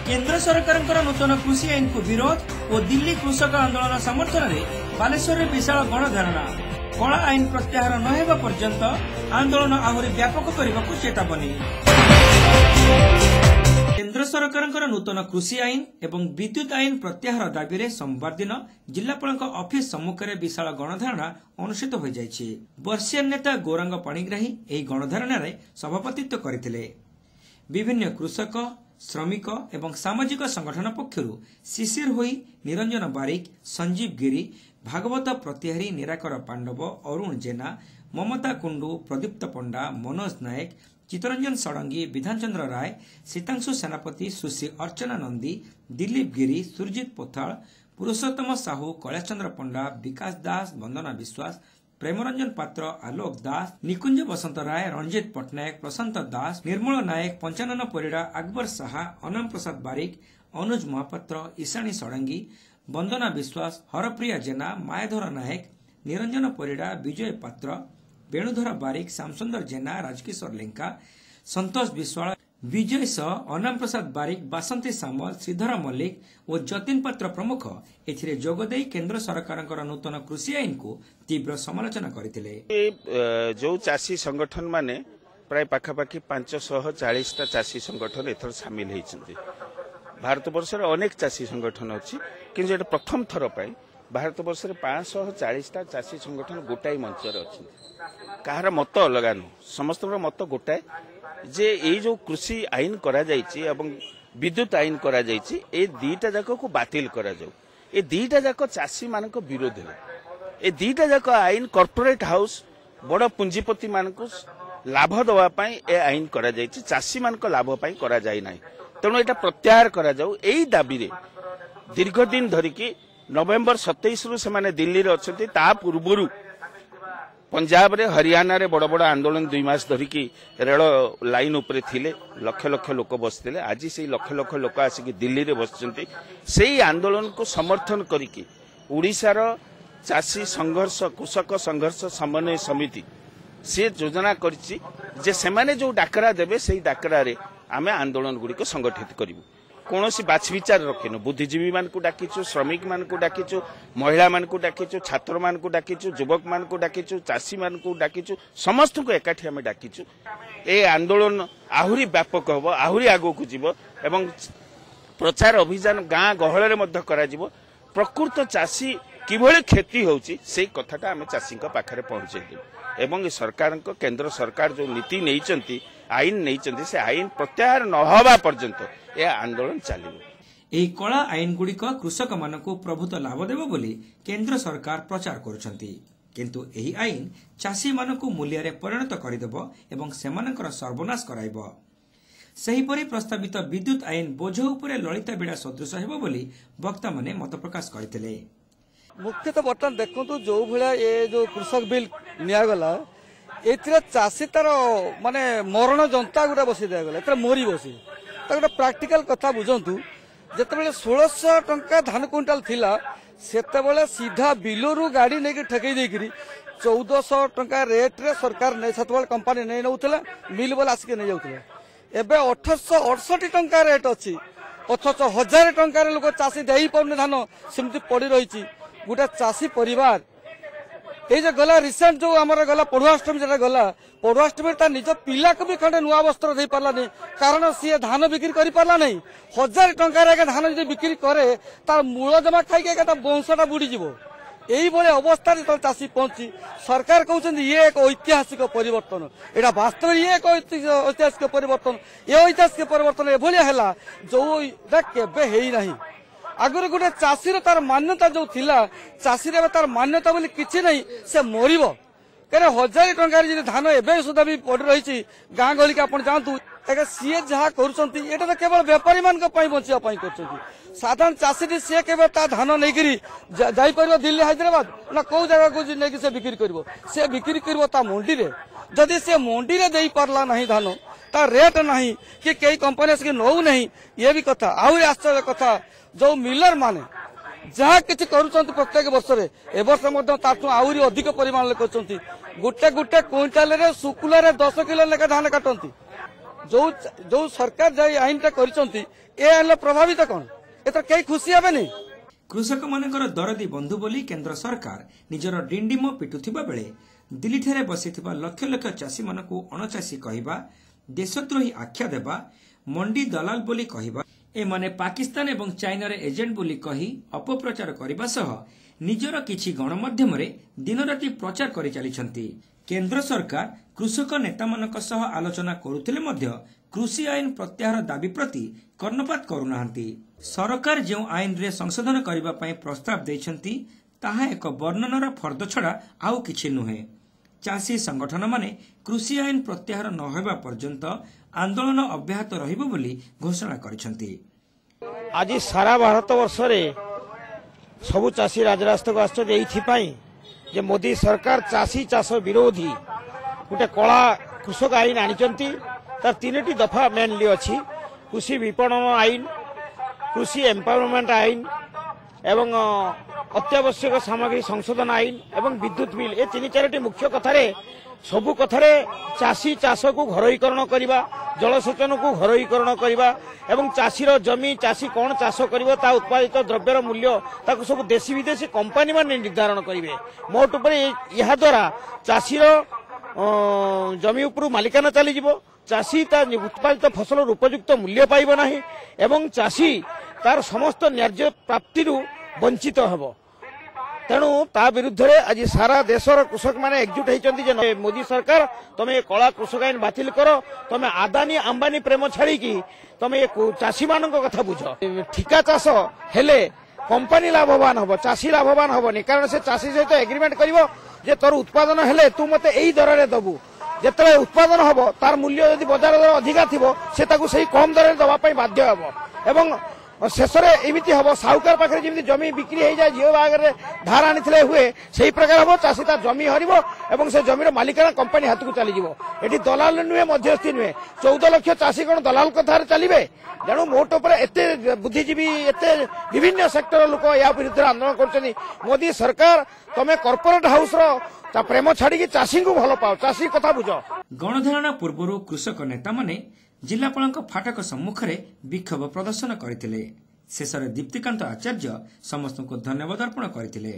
केंद्र सरकार नूतन कृषि आईन को विरोध और दिल्ली कृषक आंदोलन समर्थन में बालेश्वर विशाल गणधारणा कला आईन प्रत्याहार न पर्यंत आंदोलन आहरी व्यापक करने को चेतावनी। केंद्र सरकार नूतन कृषि आईन एवं विद्युत आईन प्रत्याहार दाबी में सोमवार दिन जिलापाल ऑफिस सम्मुख में विशाल गणधारणा अनुष्ठित हो जाइछि। वर्षीय नेता गौरांग पाणिग्राही एही गणधारणा रे सभापतित्व करथिले। विभिन्न कृषक श्रमिक एवं सामाजिक संगठन पक्षरु शिशिर होई निरंजन बारिक, संजीव गिरी, भागवत प्रतिहारी, निराकर पांडव, अरुण जेना, ममता कुंडू, प्रदीप्त पंडा, मनोज नायक, चितरंजन षडंगी, विधानचंद्र राय, सीतांशु सेनापति, सुश्री अर्चना नंदी, दिलीप गिरी, सुरजित पोथाल, पुरुषोत्तम साहू, कैलाश चंद्र पंडा, विकास दास, वंदना विश्वास, प्रेमरंजन पात्र, आलोक दास, निकुंज बसंत राय, रंजित पटनायक, प्रशांत दास, निर्मल नायक, पंचानन परिड़ा, अकबर साहा, अनम प्रसाद बारिक, अनुज महापात्र, ईशानी षडंगी, वंदना विश्वास, हरप्रिया जेना, मायाधर नायक, निरंजन परिड़ा, विजय पात्र, वेणुधर बारिक, श्यामसुंदर जेना, राजकिशोर लेंका, संतोष विश्वाल, विजय सह, अनाम प्रसाद बारिक, बासंती सामल, श्रीधर मल्लिक और जतिन पात्र प्रमुख एथिरे जोगदेई केंद्र सरकार नूतन कृषि आईन को तीव्र समालोचना करथिले। जो चाषी संगठन माने प्राय पाखापाखि 540 चाषी संगठन एथर सामिल होइछन्ति। भारत वर्ष रे अनेक चाषी संगठन अछि किंतु एटा प्रथम थर पई भारत वर्ष रे 540 चाषी संगठन गोटाई मंच रे अछि। कहार मत अलगा न समस्त मत गोटाए जे ए जो कृषि आईन करा जायछि एवं विद्युत आईन करा जायछि ए दीटा जाक को बातिल करा जाऊ। ए दीटा जाक चाषी मानक विरोध है। ए दीटा जाक आईन कॉर्पोरेट हाउस बड़ पुंजीपति मानक लाभ दवा पई ए आईन करा जायछि, चाषी मानक लाभ पई करा जाय नै। तेणु एटा प्रत्याहार करा जाऊ। एई दाबी रे दीर्घ दिन धरिकी नवेम्बर 27 रु सेमाने दिल्ली रे अछंती। ता पूर्वरु पंजाब रे हरियाणा रे बड़ बड़ आंदोलन 2 मास धरिकी रेल लाइन उपरे थिले, लक्ष लक्ष लोक बसथिले। आज से लक्ष लक्ष लोक आसिक दिल्ली रे बसचंती। सेही आंदोलन को समर्थन करिकी ओडिसा रो चाषी संघर्ष कृषक संघर्ष समन्वय समिति से योजना करछि जे सेमाने जो डाकरा देबे सेही डाकरा रे आमे आंदोलन गुडी को संगठित करिवु। कौनसी बाछ विचार रखिनु। बुद्धिजीवी मान को डाकिचु, श्रमिक मान को डाकिचु, महिला मान को डाकिचु, छात्र मान को डाकिचु, युवक मान को डाकिचु, चाषी मान को डाकिचु, समस्त को एकाठी आमे डाकिचु। ए आंदोलन आहुरी व्यापक हबो, आहुरी आगो को जीवो एवं प्रचार अभियान गाँ गहळ रे मध्य करा जीवो। प्रकृत चाषी किभଳି क्षति होउची सेही कथाटा आमे चाषी को पाखरे पहुंचे देबो एवं सरकार को केंद्र सरकार जो नीति नैचंती आईन नैचंती से आईन प्रत्याहार न होबा पर्यंत ए आंदोलन चलिबो। एही कला आईन गुड़िक कृषक मानकु प्रभुत लाभ देबो बोली केंद्र सरकार प्रचार करुछंती। किंतु एही आईन चाषी मानकु मूल्य रे परिणत करिदेबो एवं सेमानकर सर्वनाश कराइबो। सेहीपरि प्रस्तावित विद्युत आईन बोझ उपरे ललिता बिड़ा सदृश हेबो बोली वक्ता माने मत प्रकाश करथिले। मुख्यतः बर्तमान देखु जो भाया ये जो कृषक बिल निगला ए चाषी तार माने मरण जनता गुटा बसी दिगला ए मरी बसी गोटे प्राक्टिकल कथा बुझंतु। जिते 1600 टंका धान क्विंटाल थिला सेतेबेले सीधा बिलरू गाड़ी नहीं ठेकई देकरी 1400 टंका रेट रे सरकार नहीं सेतेबेले कंपनी नहीं नउथला मिल बोले आसिक नहीं जाउथला। एबे 1868 टंका रेट अछि अथच 1000 टंका लोक चाषी देई पड़ने धान सेमती पड़ी रही। गोटे चाषी परिवार ये गला रिसेंट जो आमर गला पढ़ुआष्टमी जो गला पढ़ुआष्टमी तार निज पिला को भी खंडे नुआ वस्त्र दे पारा नहीं कारण सी धान बिक्री कर पारा नहीं। 1000 टंका धान जो बिक्री करे तार मूल जमा खाई वंशटा बुड़ीज। यही अवस्था जो चाषी पहुंची सरकार कहते ये एक ऐतिहासिक परिवर्तन एटा वास्तव ये एक ऐतिहासिक परिवर्तन। ये ऐतिहासिक परिवर्तन एभलिया जो केबे हेई नहीं। आगुरी गोटे चाषीर तार मान्यता जो थिला चाषी तार मान्यता बोली किछि नहीं से मरिबो कहे 1000 टंका धान एबे सुधा भी पड़ रही गाँ गहली आप जातु सी जहाँ कर केवल व्यापारी मान बचा कर साधारण चाषी सी के धान नहीं जापर दिल्ली हैदराबाद ना कौ जगह को नहीं से बिक्री कर सी बिक्री कर मंडी रे जदि से मंडी रे दे पारला नहीं धान तार रेट नहीं कि कई कंपनी से नौ नहीं ये भी कथा आहरी आश्चर्य कथा जो मिलर माने जहाँ किसी कर प्रत्येक वर्ष ए वर्ष आहरी अधिक परिमाण कर गोटे गोटे क्विंटाल शुक्ल 10 किलो लेखा धान काटती जो जो सरकार जाई आईन टा करिसंती ए आनले प्रभावित कौन एतर कई खुशी हेबेनी। कृषक मानकर दरदी बंधु बोली केंद्र सरकार निजर डिंडिम पिटुथिबा बेले दिल्ली ठारे बसिथिबा लक्ष लक्ष चाषी मानकु अणचाषी कहिबा, देशद्रोही आख्या देबा, मंडी दलाल बोली कहिबा, एमाने पाकिस्तान एवं चाइनार एजेंट बोली कही अपप्रचार करने सह निजर किछि गणमाध्यम दिन राति प्रचार करि चलिछंती। केंद्र सरकार कृषक नेता मानक सह आलोचना करुथिले मध्य कृषि आईन प्रत्याहार दाबी प्रति कर्णपात करुनाहांती। सरकार जो आईन रे संशोधन करिबा पई प्रस्ताव दैछंती ताहा एक वर्णनार फर्द छड़ा आउ किछि नुहे। चाषी संगठन माने कृषि आईन प्रत्याहार न होबा पर्यंत आंदोलन अब्याहत रहिबो बोली घोषणा करिसंती। आज सारा भारत वर्ष रे सबु चाषी राजरास्ता को आसपाई जे मोदी सरकार चाषी चाष विरोधी गोटे कला कृषक आईन आनिचंती। तार 3टी दफा मेनली अच्छी कृषि विपणन आईन, कृषि एम्पावरमेंट आईन एवं अत्यावश्यक सामग्री संशोधन आईन एवं विद्युत बिल। ए 3-4टी मुख्य कथारे सबु कथारे चाषी चाष को घरोईकरण करवा, जलसेचन को घरोईकरण करवा एवं चाषीर जमी चाषी कौन चाष करिवो ता उत्पादित द्रव्यर मूल्य ताकू सब देशी विदेशी कंपनी माने निर्धारण करिवे। मोट उपर यहा द्वारा चाषीर जमी उपरु मालिकाना चली जिवो, चाषी ता उत्पादित फसल उपयुक्त मूल्य पाइबो नाही एवं चाषी तार समस्त न्याय्य प्राप्ति वंचित हेबो। तेणु ता विरुद्ध रे आज सारा देशर कृषक माने एकजुट होइचंती जे मोदी सरकार तमे कला कृषक आईन बातिल करो, तमे आदानी अंबानी प्रेम छाड़ी की तमे चाषी मानक कथा बुझ। ठिका चाष हेले कंपनी लाभवान हबो, चाषी लाभवान हबोनी, कारण से चाषी सहित एग्रीमेंट करिवो जे तोर उत्पादन हेले तू मते एई दर रे दबु। जेतले उत्पादन हबो तार मूल्य यदि बाजार दर अधिका थिबो से ताकू सही कम दर रे दबा पई बाध्य हबो एवं शेष एमती हम साहुकार पाखे जमी जमी बिक्री हो जाए झील बागर धार आनी हुए से प्रकार हम चाषी तार जमी हरब और से जमीर मालिकाना कंपनी हाथ को चलीज। ये दलाल नुहे मध्यस्थी नुहे 14 लाख चाषी कौन दलाल कथार चलिए। तेणु मोट उपर एत बुद्धिजीवी एत विभिन्न सेक्टर लोक या विरुद्ध आंदोलन कर मोदी सरकार तमे कॉर्पोरेट हाउस प्रेम छाड़ी चाषी को भल पाओ, चाषी कथा बुझ। गणधारणा पूर्व कृषक नेता माने जिलापाल फाटक सम्मुख में विक्षोभ प्रदर्शन करथिले। शेषରେ दीप्तिकांत आचार्य समस्त को धन्यवाद अर्पण करथिले।